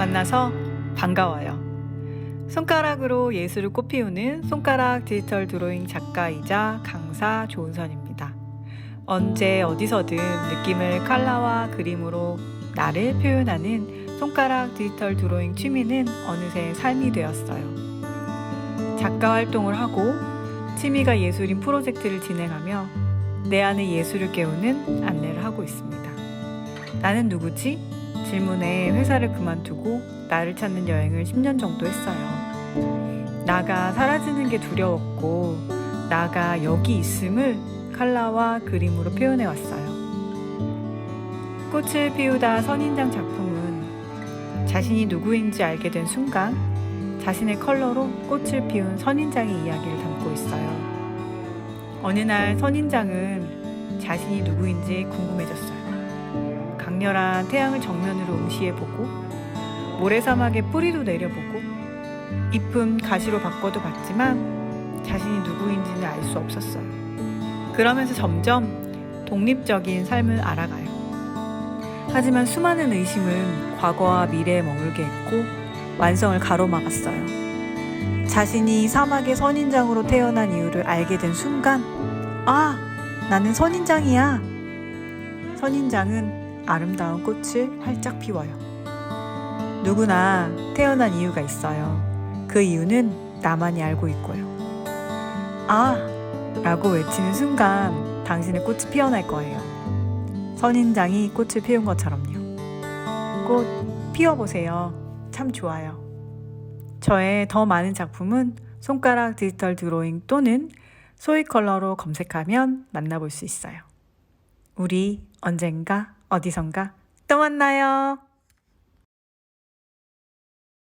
만나서 반가워요. 손가락으로 예술을 꽃피우는 손가락 디지털 드로잉 작가이자 강사 조은선입니다. 언제 어디서든 느낌을 컬러와 그림으로 나를 표현하는 손가락 디지털 드로잉 취미는 어느새 삶이 되었어요. 작가 활동을 하고 취미가 예술인 프로젝트를 진행하며 내 안의 예술을 깨우는 안내를 하고 있습니다. 나는 누구지? 질문에 회사를 그만두고 나를 찾는 여행을 10년 정도 했어요. 나가 사라지는 게 두려웠고 나가 여기 있음을 컬러와 그림으로 표현해 왔어요. 꽃을 피우다 선인장 작품은 자신이 누구인지 알게 된 순간 자신의 컬러로 꽃을 피운 선인장의 이야기를 담고 있어요. 어느 날 선인장은 자신이 누구인지 궁금해졌어요. 강렬한 태양을 정면으로 응시해보고 모래사막에 뿌리도 내려보고 잎은 가시로 바꿔도 봤지만 자신이 누구인지는 알 수 없었어요. 그러면서 점점 독립적인 삶을 알아가요. 하지만 수많은 의심은 과거와 미래에 머물게 했고 완성을 가로막았어요. 자신이 사막의 선인장으로 태어난 이유를 알게 된 순간 아! 나는 선인장이야! 선인장은 아름다운 꽃을 활짝 피워요. 누구나 태어난 이유가 있어요. 그 이유는 나만이 알고 있고요. 아! 라고 외치는 순간 당신의 꽃이 피어날 거예요. 선인장이 꽃을 피운 것처럼요. 꽃 피워보세요. 참 좋아요. 저의 더 많은 작품은 손가락 디지털 드로잉 또는 소이 컬러로 검색하면 만나볼 수 있어요. 우리 언젠가 어디선가 또 만나요.